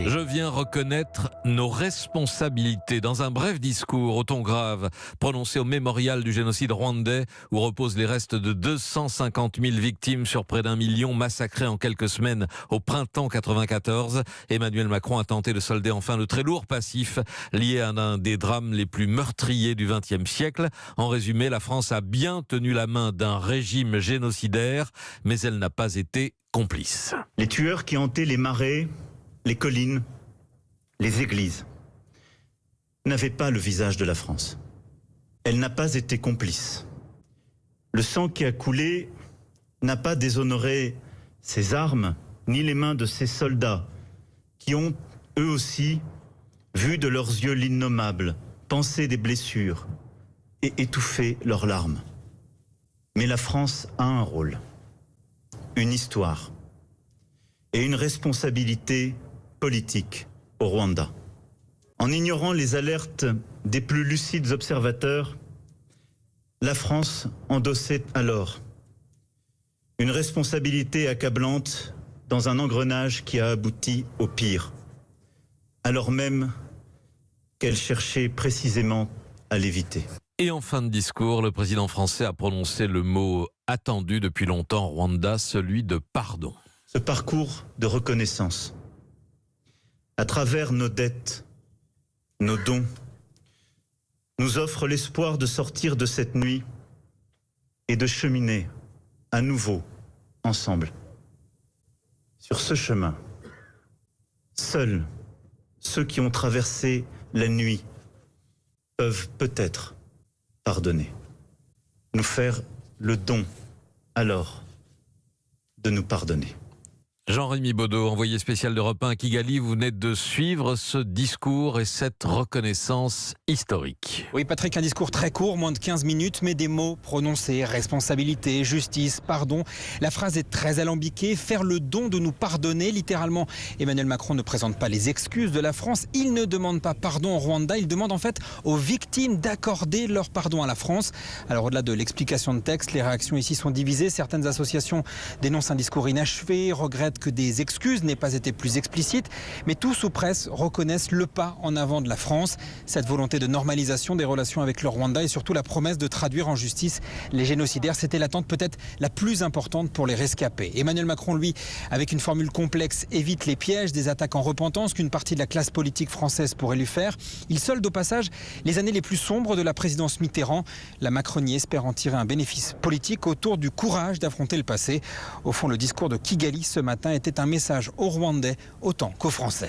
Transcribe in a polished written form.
Je viens reconnaître nos responsabilités. Dans un bref discours au ton grave prononcé au mémorial du génocide rwandais où reposent les restes de 250 000 victimes sur près d'1 million massacrés en quelques semaines au printemps 94, Emmanuel Macron a tenté de solder enfin le très lourd passif lié à un des drames les plus meurtriers du XXe siècle. En résumé, la France a bien tenu la main d'un régime génocidaire, mais elle n'a pas été complice. Les tueurs qui hantaient les marais, les collines, les églises, n'avaient pas le visage de la France. Elle n'a pas été complice. Le sang qui a coulé n'a pas déshonoré ses armes, ni les mains de ces soldats qui ont, eux aussi, vu de leurs yeux l'innommable, pensé des blessures et étouffé leurs larmes. Mais la France a un rôle, une histoire et une responsabilité politique au Rwanda. En ignorant les alertes des plus lucides observateurs, la France endossait alors une responsabilité accablante dans un engrenage qui a abouti au pire, alors même qu'elle cherchait précisément à l'éviter. Et en fin de discours, le président français a prononcé le mot attendu depuis longtemps en Rwanda, celui de pardon. Ce parcours de reconnaissance, à travers nos dettes, nos dons, nous offre l'espoir de sortir de cette nuit et de cheminer à nouveau ensemble. Sur ce chemin, seuls ceux qui ont traversé la nuit peuvent peut-être pardonner, nous faire le don alors de nous pardonner. Jean-Rémy Baudot, envoyé spécial d'Europe 1 à Kigali, vous venez de suivre ce discours et cette reconnaissance historique. Oui Patrick, un discours très court, moins de 15 minutes, mais des mots prononcés, responsabilité, justice, pardon. La phrase est très alambiquée, faire le don de nous pardonner. Littéralement, Emmanuel Macron ne présente pas les excuses de la France. Il ne demande pas pardon au Rwanda, il demande en fait aux victimes d'accorder leur pardon à la France. Alors au-delà de l'explication de texte, les réactions ici sont divisées. Certaines associations dénoncent un discours inachevé, regrettent que des excuses n'aient pas été plus explicites, mais tous ou presque reconnaissent le pas en avant de la France, cette volonté de normalisation des relations avec le Rwanda et surtout la promesse de traduire en justice les génocidaires. C'était l'attente peut-être la plus importante pour les rescapés. Emmanuel Macron, lui, avec une formule complexe, évite les pièges des attaques en repentance qu'une partie de la classe politique française pourrait lui faire. Il solde au passage les années les plus sombres de la présidence Mitterrand. La Macronie espère en tirer un bénéfice politique autour du courage d'affronter le passé. Au fond, le discours de Kigali ce matin était un message aux Rwandais autant qu'aux Français.